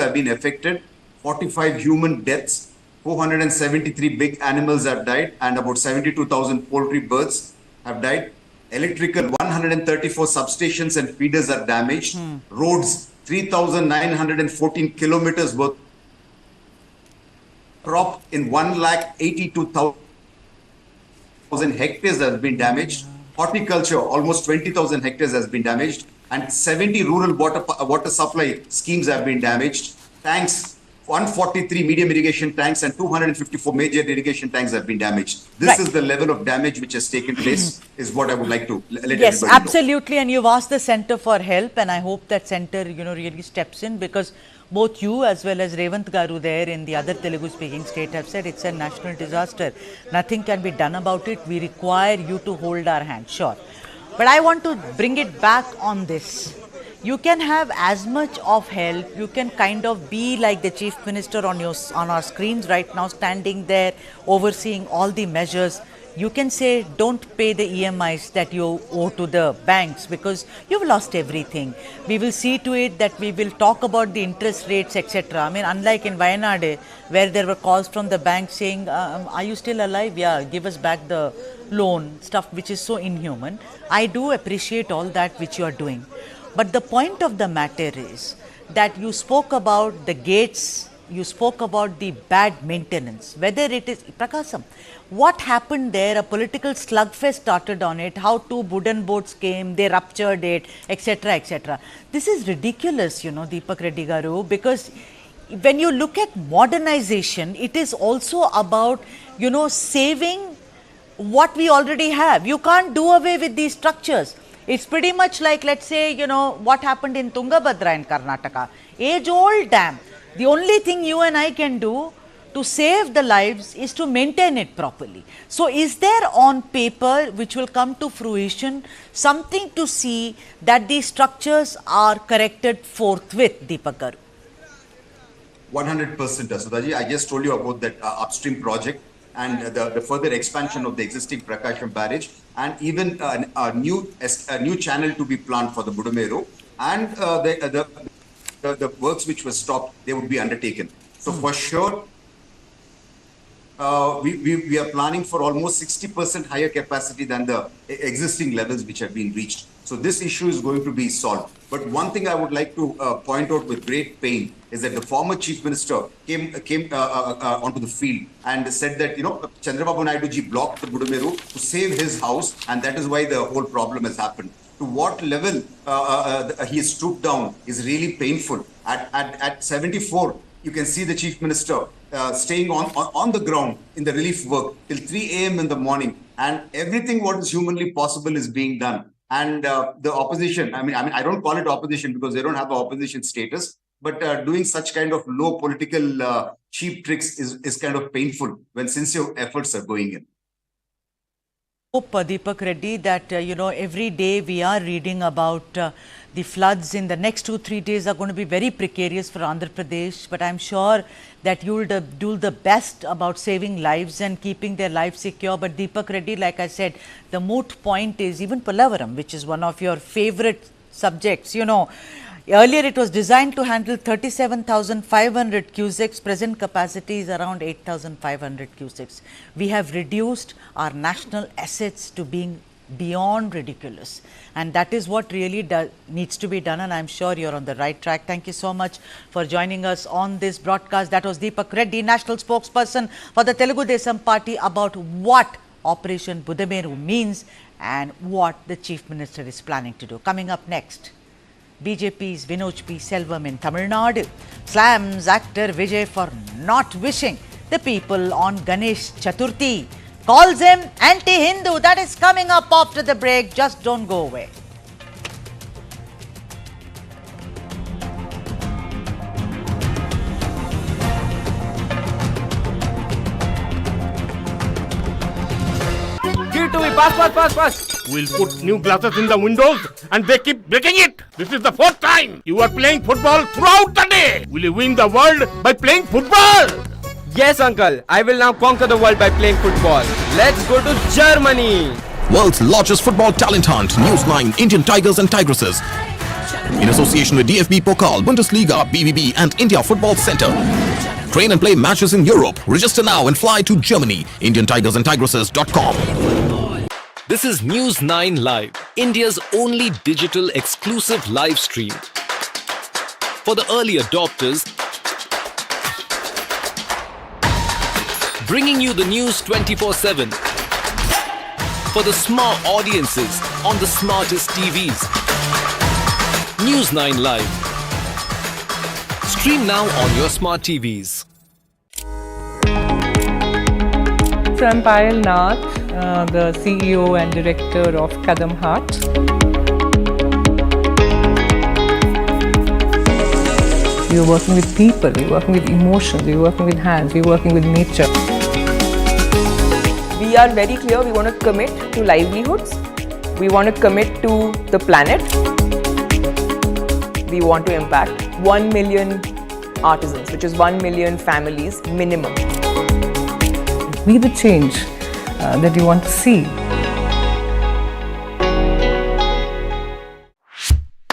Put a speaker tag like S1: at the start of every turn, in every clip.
S1: have been affected, 45 human deaths, 473 big animals have died, and about 72,000 poultry birds have died. Electrical, 134 substations and feeders are damaged. Roads, 3,914 kilometers worth. Crop in 1,82,000 hectares has been damaged. Horticulture, almost 20,000 hectares has been damaged. And 70 rural water supply schemes have been damaged. Tanks, 143 medium irrigation tanks and 254 major irrigation tanks have been damaged. This is the level of damage which has taken place, is what I would like to let everybody know.
S2: Yes, absolutely. And you've asked the centre for help, and I hope that centre, really steps in, because both you as well as Revant Garu there in the other Telugu speaking state have said it's a national disaster. Nothing can be done about it. We require you to hold our hand, sure. But I want to bring it back on this. You can have as much of help, you can kind of be like the Chief Minister on our screens right now, standing there, overseeing all the measures. You can say, don't pay the EMIs that you owe to the banks because you've lost everything. We will see to it that we will talk about the interest rates, etc. I mean, unlike in Wayanade, where there were calls from the bank saying, are you still alive? Yeah, give us back the loan, stuff which is so inhuman. I do appreciate all that which you are doing. But the point of the matter is that you spoke about the gates, you spoke about the bad maintenance, whether it is, Prakasam, what happened there, a political slugfest started on it, how two wooden boats came, they ruptured it, etc., etc. This is ridiculous, Deepak Reddy Garu, because when you look at modernization, it is also about, saving what we already have. You can't do away with these structures. It's pretty much like, let's say, what happened in Tungabhadra in Karnataka. Age-old dam. The only thing you and I can do to save the lives is to maintain it properly. So is there on paper, which will come to fruition, something to see that these structures are corrected forthwith, Deepak Garu?
S1: 100%, Sudhaji. I just told you about that upstream project and the further expansion of the existing Prakasham barrage, and even a new channel to be planned for the Budameru, and the works which were stopped, they would be undertaken. So for sure, we are planning for almost 60% higher capacity than the existing levels which have been reached. So this issue is going to be solved. But one thing I would like to point out with great pain is that the former Chief Minister came onto the field and said that, Chandrababu Naidu ji blocked the Budameru to save his house, and that is why the whole problem has happened. To what level he is stooped down is really painful. At 74, you can see the Chief Minister staying on the ground in the relief work till 3 a.m. in the morning, and everything what is humanly possible is being done. And the opposition, I don't call it opposition because they don't have the opposition status, but doing such kind of low political cheap tricks is kind of painful when sincere efforts are going in.
S2: Hope, Deepak Reddy, that every day we are reading about the floods in the next 2-3 days are going to be very precarious for Andhra Pradesh, but I'm sure that you'll do the best about saving lives and keeping their lives secure. But Deepak Reddy, like I said, the moot point is even Polavaram, which is one of your favorite subjects. Earlier it was designed to handle 37,500 cusecs. Present capacity is around 8,500 cusecs. We have reduced our national assets to being beyond ridiculous, and that is what really needs to be done, and I'm sure you're on the right track. Thank you so much for joining us on this broadcast. That was Deepak Reddy, national spokesperson for the Telugu Desam Party, about what Operation Budameru means and what the Chief Minister is planning to do. Coming up next, BJP's Vinod P. Selvam in Tamil Nadu slams actor Vijay for not wishing the people on Ganesh Chaturthi. Calls him anti-Hindu. That is coming up after the break. Just don't go away.
S3: Give it to me. Pass. We'll put new glasses in the windows and they keep breaking it. This is the fourth time. You are playing football throughout the day. Will you win the world by playing football?
S4: Yes, uncle. I will now conquer the world by playing football. Let's go to Germany.
S5: World's largest football talent hunt. News 9 Indian Tigers and Tigresses. In association with DFB Pokal, Bundesliga, BVB and India Football Center. Train and play matches in Europe. Register now and fly to Germany. IndianTigersandTigresses.com.
S6: This is News 9 Live, India's only digital exclusive live stream. For the early adopters, bringing you the news 24/7. For the smart audiences on the smartest TVs. News 9 Live. Stream now on your smart TVs.
S7: So I'm Payal Nath, the CEO and director of Kadam Heart. We're working with people, we're working with emotions, we're working with hands, we're working with nature.
S8: We are very clear, we want to commit to livelihoods, we want to commit to the planet, we want to impact 1 million artisans, which is 1 million families minimum.
S7: Be the change that you want to see.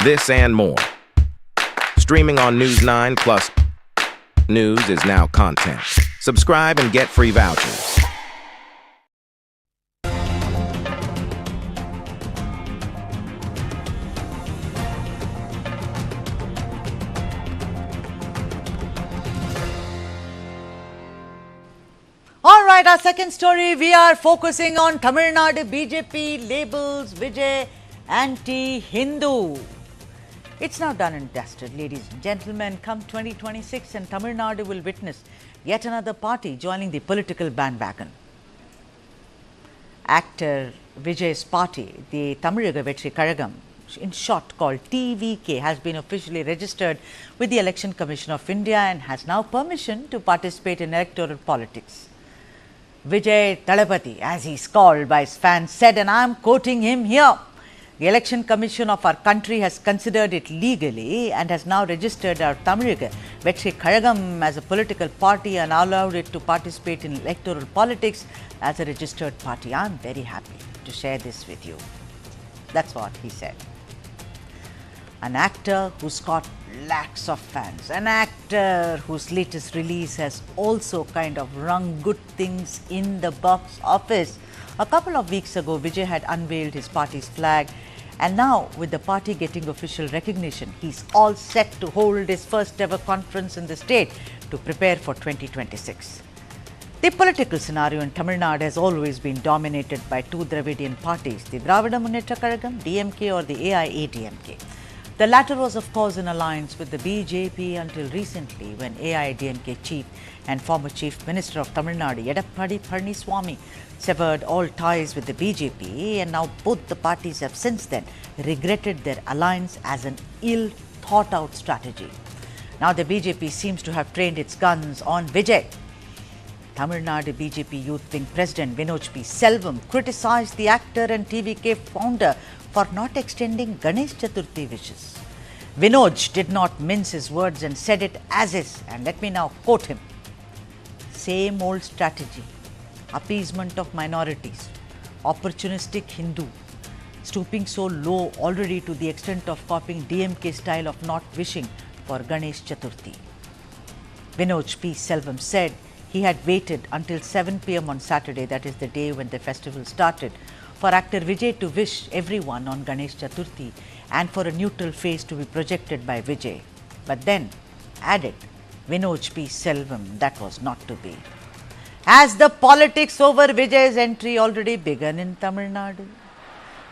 S5: This and more. Streaming on News 9 Plus. News is now content. Subscribe and get free vouchers.
S2: All right, our second story, we are focusing on Tamil Nadu BJP labels Vijay anti-Hindu. It's now done and dusted, ladies and gentlemen. Come 2026 and Tamil Nadu will witness yet another party joining the political bandwagon. Actor Vijay's party, the Tamiliga Vetri Kazhagam, in short called TVK, has been officially registered with the Election Commission of India and has now permission to participate in electoral politics. Vijay Talapati, as he's called by his fans, said, and I am quoting him here, the Election Commission of our country has considered it legally and has now registered our Tamiliga Vetri Kazhagam as a political party and allowed it to participate in electoral politics as a registered party. I am very happy to share this with you. That's what he said. An actor who's got lakhs of fans, an actor whose latest release has also kind of rung good things in the box office. A couple of weeks ago, Vijay had unveiled his party's flag, and now with the party getting official recognition, he's all set to hold his first ever conference in the state to prepare for 2026. The political scenario in Tamil Nadu has always been dominated by two Dravidian parties, the Dravida Munnetra Kazhagam, DMK, or the AIADMK. The latter was of course in alliance with the BJP until recently, when AIADMK chief and former chief minister of Tamil Nadu, Edappadi Palaniswamy, severed all ties with the BJP, and now both the parties have since then regretted their alliance as an ill thought out strategy. Now the BJP seems to have trained its guns on Vijay. Tamil Nadu BJP Youth Wing President Vinoj P. Selvam criticized the actor and TVK founder for not extending Ganesh Chaturthi wishes. Vinoj did not mince his words and said it as is, and let me now quote him. Same old strategy, appeasement of minorities, opportunistic Hindu, stooping so low already to the extent of copying DMK style of not wishing for Ganesh Chaturthi. Vinoj P. Selvam said he had waited until 7 p.m. on Saturday, that is the day when the festival started, for actor Vijay to wish everyone on Ganesh Chaturthi and for a neutral face to be projected by Vijay. But then added Vinoj P. Selvam, that was not to be. Has the politics over Vijay's entry already begun in Tamil Nadu?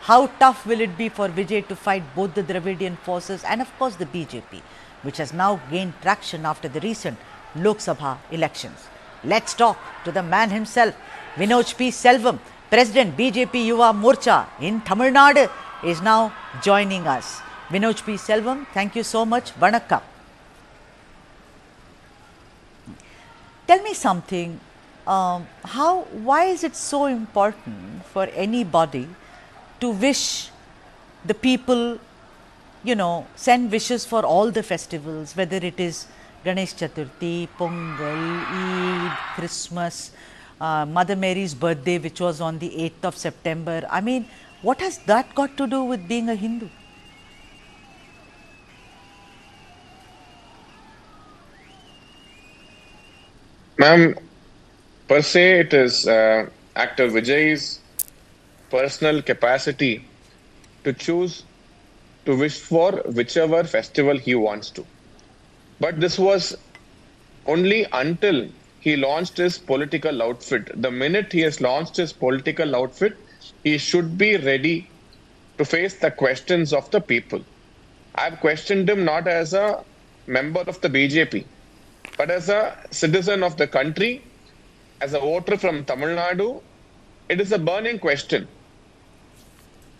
S2: How tough will it be for Vijay to fight both the Dravidian forces and of course the BJP, which has now gained traction after the recent Lok Sabha elections? Let's talk to the man himself, Vinoj P. Selvam, President BJP Yuva Morcha in Tamil Nadu, is now joining us. Vinoj P. Selvam, thank you so much. Vanakkam. Tell me something. Why is it so important for anybody to wish the people, send wishes for all the festivals, whether it is Ganesh Chaturthi, Pongal, Eid, Christmas, Mother Mary's birthday, which was on the 8th of September. I mean, what has that got to do with being a Hindu?
S9: Ma'am, per se, it is actor Vijay's personal capacity to choose to wish for whichever festival he wants to. But this was only until he launched his political outfit. The minute he has launched his political outfit, he should be ready to face the questions of the people. I've questioned him not as a member of the BJP, but as a citizen of the country, as a voter from Tamil Nadu. It is a burning question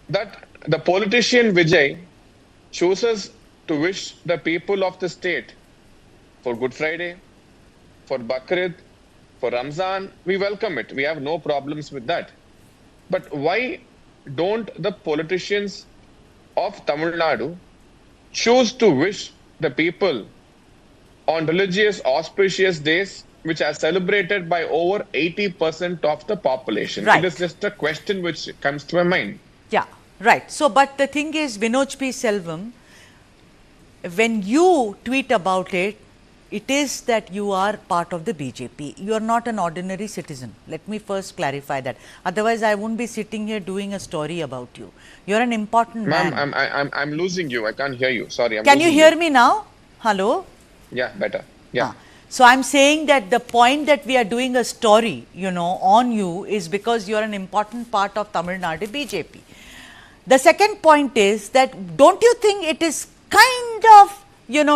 S9: that the politician Vijay chooses to wish the people of the state for Good Friday, for Bakrid, for Ramzan. We welcome it. We have no problems with that. But why don't the politicians of Tamil Nadu choose to wish the people on religious auspicious days which are celebrated by over 80% of the population?
S2: Right.
S9: It is just a question which comes to my mind.
S2: Yeah, right. So, but the thing is, Vinod P. Selvam, when you tweet about it, it is that you are part of the BJP. You are not an ordinary citizen. Let me first clarify that. Otherwise, I won't be sitting here doing a story about you. You are an important man.
S9: Ma'am, I'm losing you. I can't hear you. Sorry.
S2: Can you hear me now? Hello?
S9: Yeah, better. Yeah.
S2: So, I am saying that the point that we are doing a story, on you is because you are an important part of Tamil Nadu BJP. The second point is that don't you think it is kind of,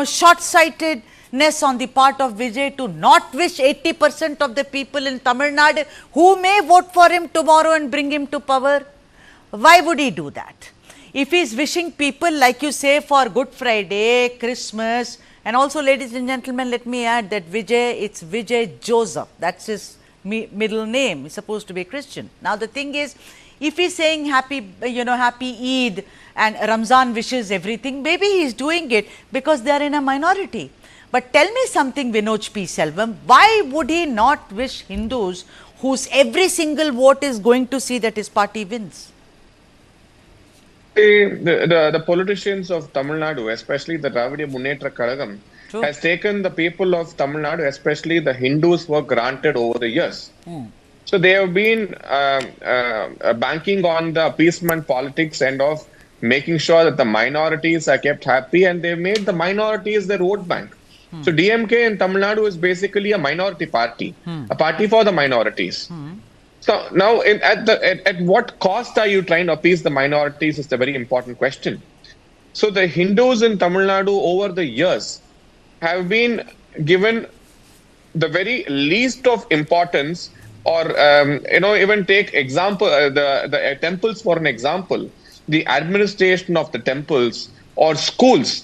S2: short-sightedness on the part of Vijay to not wish 80% of the people in Tamil Nadu who may vote for him tomorrow and bring him to power? Why would he do that? If he is wishing people, like you say, for Good Friday, Christmas, and also, ladies and gentlemen, let me add that Vijay, it's Vijay Joseph. That's his middle name. He's supposed to be Christian. Now, the thing is, if he's saying happy Eid and Ramzan wishes everything, maybe he's doing it because they are in a minority. But tell me something, Vinod P. Selvam, why would he not wish Hindus whose every single vote is going to see that his party wins?
S9: The politicians of Tamil Nadu, especially the Dravidiya Munnetra Kazhagam, has taken the people of Tamil Nadu, especially the Hindus, for granted over the years. So they have been banking on the appeasement politics and of making sure that the minorities are kept happy, and they've made the minorities their vote bank. So DMK in Tamil Nadu is basically a minority party, a party for the minorities. So now, at what cost are you trying to appease the minorities is the very important question. So the Hindus in Tamil Nadu over the years have been given the very least of importance, or even take example the temples for an example. The administration of the temples or schools,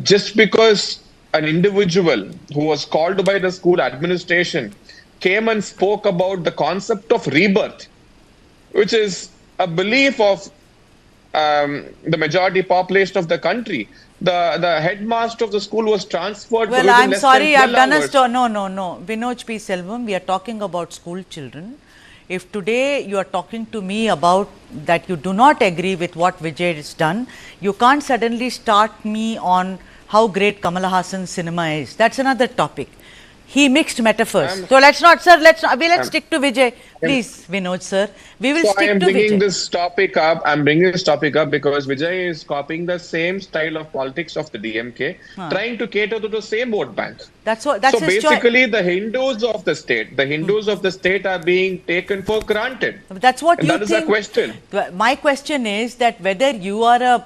S9: just because an individual who was called by the school administration came and spoke about the concept of rebirth, which is a belief of the majority population of the country. The headmaster of the school was transferred.
S2: Well, I'm sorry, I've done a story. No. Vinod P. Selvam, we are talking about school children. If today you are talking to me about that you do not agree with what Vijay has done, you can't suddenly start me on how great Kamal Hassan's cinema is. That's another topic. He mixed metaphors. So let's not, sir, let's stick to Vijay. Please, Vinod, sir. We will stick to Vijay.
S9: I am bringing this topic up. I'm bringing this topic up because Vijay is copying the same style of politics of the DMK, trying to cater to the same vote bank.
S2: That's so
S9: basically, the Hindus of the state, are being taken for granted.
S2: That's what you think.
S9: That is the question.
S2: My question is that whether you are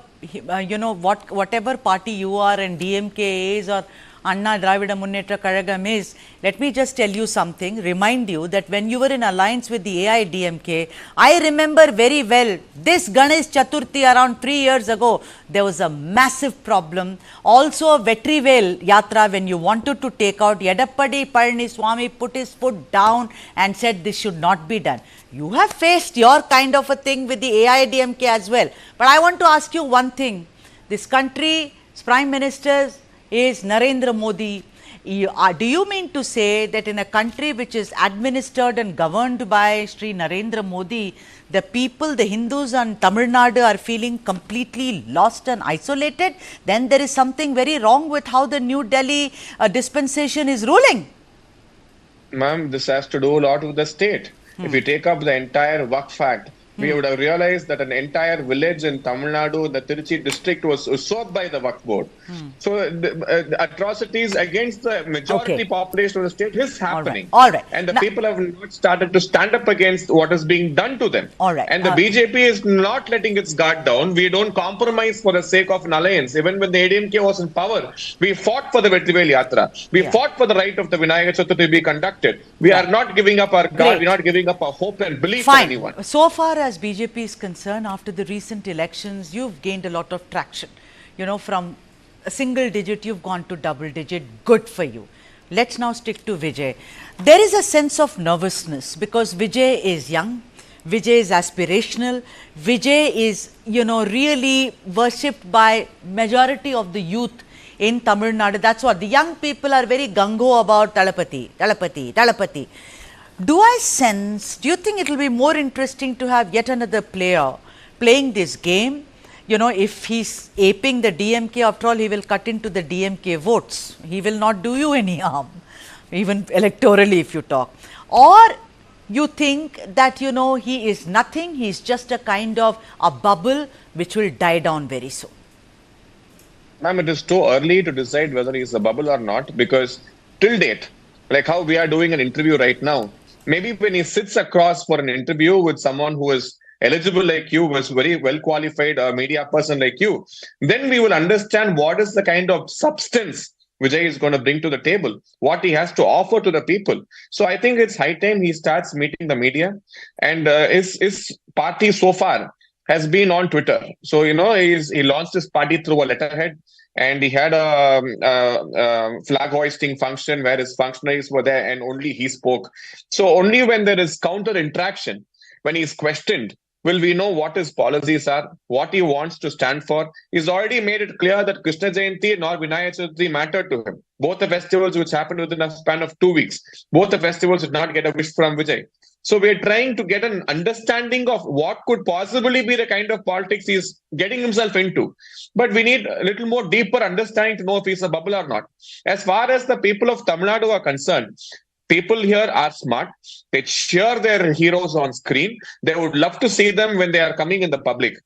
S2: whatever party you are, and DMK is, or Anna Dravida Munnetra Kazhagam is, let me just tell you something, remind you that when you were in alliance with the AIDMK, I remember very well this Ganesh Chaturthi around 3 years ago, there was a massive problem. Also, Vetrivel Yatra, when you wanted to take out, Yedappadi Palaniswamy put his foot down and said this should not be done. You have faced your kind of a thing with the AIDMK as well. But I want to ask you one thing. This country's Prime Minister is Narendra Modi. Do you mean to say that in a country which is administered and governed by Sri Narendra Modi, the people, the Hindus and Tamil Nadu are feeling completely lost and isolated? Then there is something very wrong with how the New Delhi dispensation is ruling.
S9: Ma'am, this has to do a lot with the state. If you take up the entire Waqf Act, we would have realized that an entire village in Tamil Nadu, the Tiruchi district, was swept by the Waqf board. So the atrocities against the majority population of the state is happening.
S2: All right.
S9: And the people have not started to stand up against what is being done to them.
S2: All right.
S9: And the BJP is not letting its guard down. We don't compromise for the sake of an alliance. Even when the ADMK was in power, we fought for the Vetrivel Yatra. We fought for the right of the Vinayak Chaturthi to be conducted. We are not giving up our guard. We're not giving up our hope and belief in anyone.
S2: So far as BJP is concerned, after the recent elections, you've gained a lot of traction. You know, from a single digit, you've gone to double digit. Good for you. Let's now stick to Vijay. There is a sense of nervousness because Vijay is young. Vijay is aspirational. Vijay is, you know, really worshipped by majority of the youth in Tamil Nadu. That's what the young people are very gung-ho about. Talapati, Talapati, Talapati. Do you think it will be more interesting to have yet another player playing this game? You know, if he's aping the DMK, after all, he will cut into the DMK votes. He will not do you any harm, even electorally if you talk. Or you think that, you know, he is nothing, he's just a kind of a bubble which will die down very soon.
S9: Ma'am, it is too early to decide whether he's a bubble or not because till date, like how we are doing an interview right now, maybe when he sits across for an interview with someone who is eligible like you, was very well qualified, a media person like you, then we will understand what is the kind of substance Vijay is going to bring to the table, what he has to offer to the people. So I think it's high time he starts meeting the media. And his party so far has been on Twitter. So, you know, he launched his party through a letterhead. And he had a flag hoisting function where his functionaries were there and only he spoke. So only when there is counter interaction, when he is questioned, will we know what his policies are, what he wants to stand for. He's already made it clear that Krishna Jayanti nor Vinayak Chaturthi mattered to him. Both the festivals which happened within a span of 2 weeks, both the festivals did not get a wish from Vijay. So we're trying to get an understanding of what could possibly be the kind of politics he's getting himself into. But we need a little more deeper understanding to know if he's a bubble or not. As far as the people of Tamil Nadu are concerned, people here are smart. They cheer their heroes on screen. They would love to see them when they are coming in the public.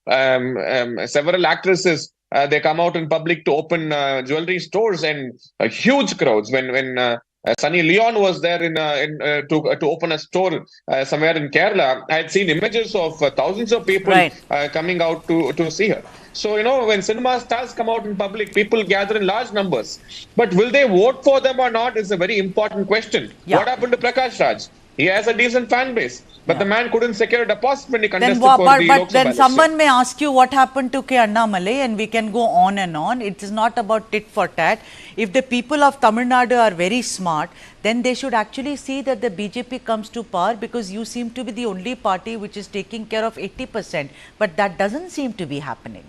S9: Several actresses, they come out in public to open jewelry stores and huge crowds. When Sunny Leon was there to open a store somewhere in Kerala, I had seen images of thousands of people coming out to see her. So, you know, when cinema stars come out in public, people gather in large numbers. But will they vote for them or not is a very important question. What happened to Prakash Raj? He has a decent fan base, but the man couldn't secure a deposit when he contested for the Lok Sabha election.
S2: Then someone may ask you what happened to K. Annamalai, and we can go on and on. It is not about tit for tat. If the people of Tamil Nadu are very smart, then they should actually see that the BJP comes to power because you seem to be the only party which is taking care of 80%. But that doesn't seem to be happening.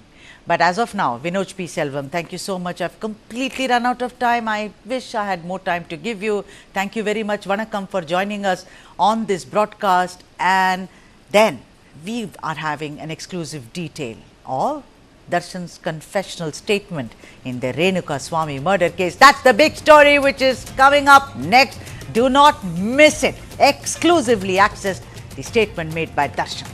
S2: But as of now, Vinod P. Selvam, thank you so much. I've completely run out of time. I wish I had more time to give you. Thank you very much, Vanakkam, for joining us on this broadcast. And then we are having an exclusive detail of Darshan's confessional statement in the Renukaswamy murder case. That's the big story which is coming up next. Do not miss it. Exclusively access the statement made by Darshan.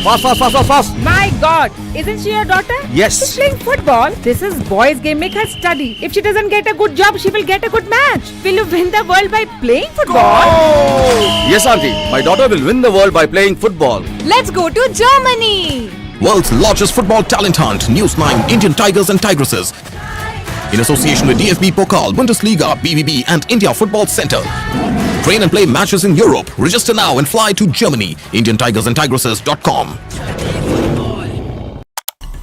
S3: Fast.
S10: My God, isn't she your daughter?
S3: Yes.
S10: She's playing football. This is boys' game. Make her study. If she doesn't get a good job, she will get a good match. Will you win the world by playing football?
S11: Yes, auntie. My daughter will win the world by playing football.
S10: Let's go to Germany.
S5: World's largest football talent hunt. News 9 Indian Tigers and Tigresses. In association with DFB Pokal, Bundesliga, BVB and India Football Center. Train and play matches in Europe. Register now and fly to Germany. IndianTigersandTigresses.com.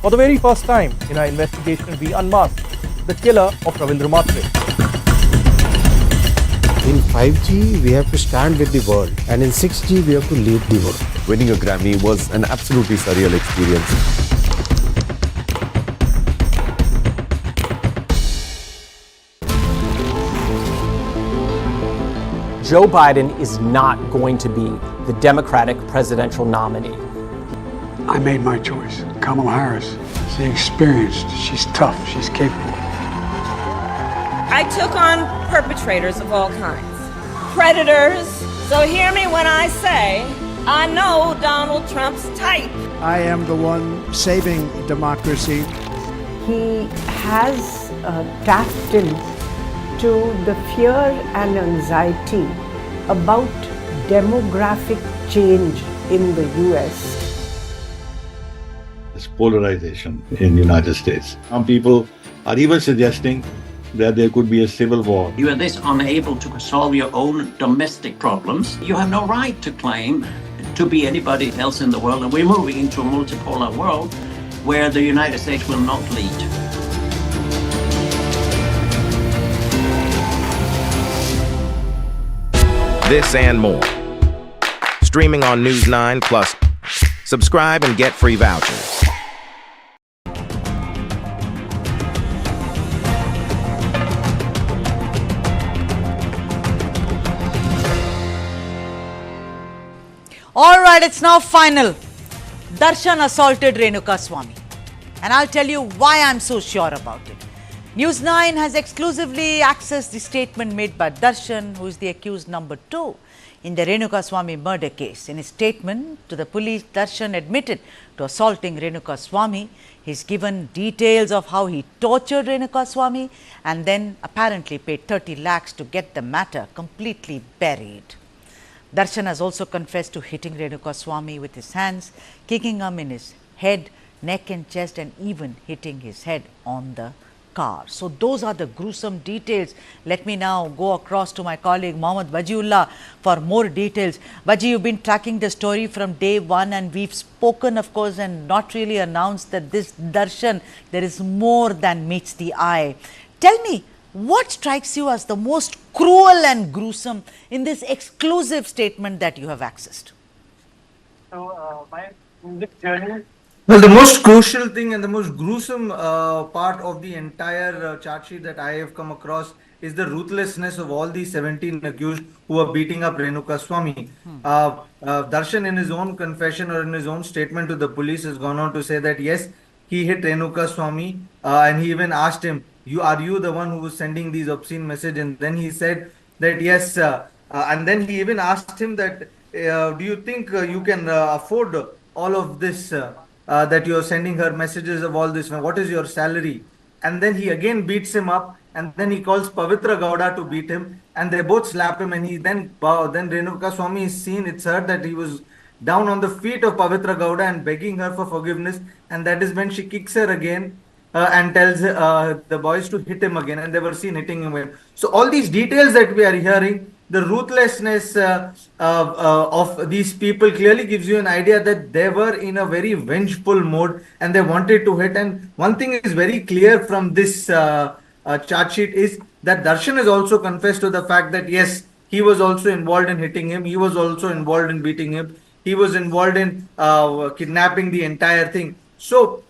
S12: For the very first time in our investigation, we unmasked the killer of Ravindra Matre.
S13: In 5G, we have to stand with the world, and in 6G, we have to lead the world.
S11: Winning a Grammy was an absolutely surreal experience.
S14: Joe Biden is not going to be the Democratic presidential nominee.
S15: I made my choice. Kamala Harris. She's experienced. She's tough. She's capable.
S10: I took on perpetrators of all kinds, predators. So hear me when I say, I know Donald Trump's type.
S13: I am the one saving democracy.
S16: He has tapped into the fear and anxiety about demographic change in the US.
S17: This polarization in the United States. Some people are even suggesting that there could be a civil war.
S18: You are this unable to solve your own domestic problems. You have no right to claim to be anybody else in the world. And we're moving into a multipolar world where the United States will not lead.
S19: This and more. Streaming on News 9 Plus. Subscribe and get free vouchers.
S2: All right, it's now final. Darshan assaulted Renukaswamy. And I'll tell you why I'm so sure about it. News 9 has exclusively accessed the statement made by Darshan, who is the accused number 2 in the Renukaswamy murder case. In his statement to the police, Darshan admitted to assaulting Renukaswamy. He's given details of how he tortured Renukaswamy and then apparently paid 30 lakhs to get the matter completely buried. Darshan has also confessed to hitting Renukaswamy with his hands, kicking him in his head, neck and chest, and even hitting his head on the car. So those are the gruesome details. Let me now go across to my colleague Mohammad Wajiullah for more details. Waji, you've been tracking the story from day one, and we've spoken, of course, and not really announced that this Darshan, there is more than meets the eye. Tell me, what strikes you as the most cruel and gruesome in this exclusive statement that you have accessed?
S20: So, my music journey. Well, the most crucial thing and the most gruesome part of the entire charge sheet that I have come across is the ruthlessness of all these 17 accused who are beating up Renukaswamy. Darshan, in his own confession or in his own statement to the police, has gone on to say that yes, he hit Renukaswamy, and he even asked him, are you the one who was sending these obscene messages? And then he said that yes, and then he even asked him that, do you think you can afford all of this, that you're sending her messages of all this? What is your salary? And then he again beats him up, and then he calls Pavitra Gowda to beat him, and they both slap him, and he then Renukaswamy is seen, it's heard that he was down on the feet of Pavitra Gowda and begging her for forgiveness, and that is when she kicks her again and tells the boys to hit him again, and they were seen hitting him again. So all these details that we are hearing, the ruthlessness of these people clearly gives you an idea that they were in a very vengeful mode and they wanted to hit. And one thing is very clear from this charge sheet is that Darshan has also confessed to the fact that yes, he was also involved in hitting him, he was also involved in beating him, he was involved in kidnapping the entire thing. So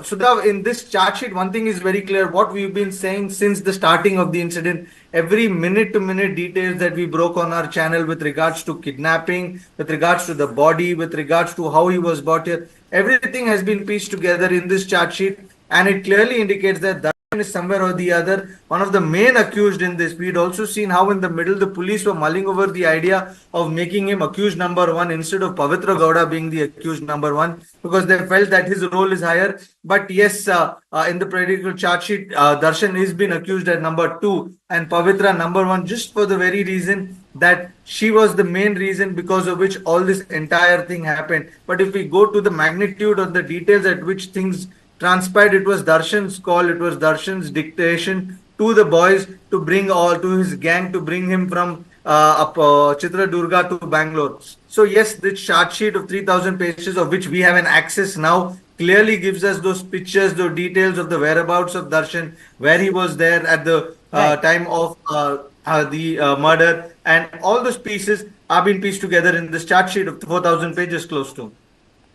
S20: Sudha, in this charge sheet, one thing is very clear. What we've been saying since the starting of the incident, every minute-to-minute details that we broke on our channel with regards to kidnapping, with regards to the body, with regards to how he was brought here, everything has been pieced together in this charge sheet, and it clearly indicates that Darshan is somewhere or the other one of the main accused in this. We'd also seen how in the middle the police were mulling over the idea of making him accused number 1 instead of Pavitra Gowda being the accused number 1, because they felt that his role is higher. But yes, in the predicate charge sheet, Darshan is been accused at number 2 and Pavitra number 1, just for the very reason that she was the main reason because of which all this entire thing happened. But if we go to the magnitude of the details at which things transpired, it was Darshan's call, it was Darshan's dictation to the boys to bring to his gang, to bring him from Chitradurga to Bangalore. So yes, this charge sheet of 3,000 pages, of which we have an access now, clearly gives us those pictures, those details of the whereabouts of Darshan, where he was there at the time of the murder, and all those pieces have been pieced together in this charge sheet of 4,000 pages close to.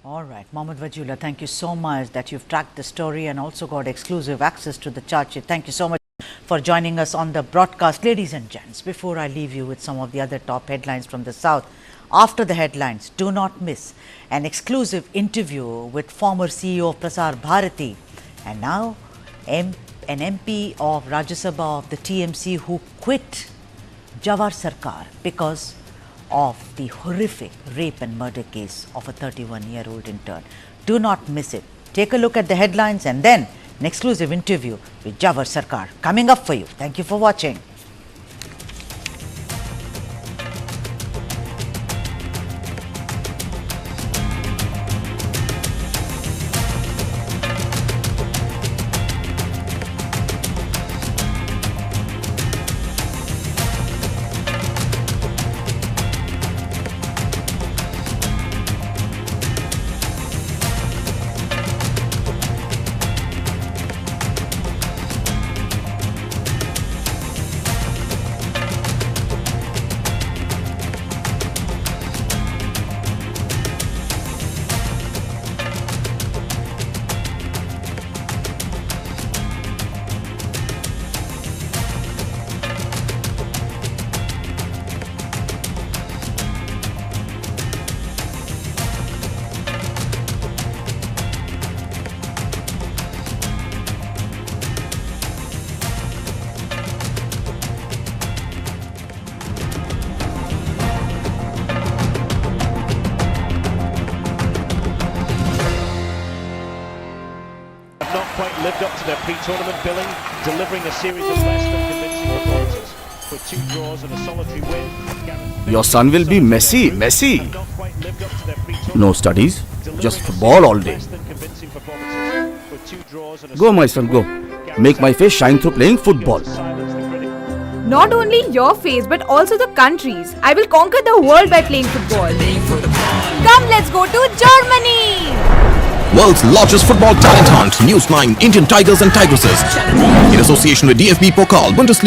S2: All right, Mohammad Wajiullah, thank you so much that you've tracked the story and also got exclusive access to the charge sheet. Thank you so much for joining us on the broadcast. Ladies and gents, before I leave you with some of the other top headlines from the South, after the headlines, do not miss an exclusive interview with former CEO of Prasar Bharati and now an MP of Rajya Sabha of the TMC who quit Jawar Sarkar because of the horrific rape and murder case of a 31-year-old intern. Do not miss it. Take a look at the headlines and then an exclusive interview with Jawar Sarkar coming up for you. Thank you for watching.
S21: Quite lived up to their pre-tournament billing, delivering a series of less than convincing performances. With 2 draws and a solitary win.
S11: Your son will be Messi. No studies, just football all day. Go my son, go. Make my face shine through playing football.
S22: Not only your face but also the country's. I will conquer the world by playing football. Come, let's go to Germany!
S5: World's largest football talent hunt, News 9 Indian Tigers and Tigresses, in association with DFB Pokal Bundesliga.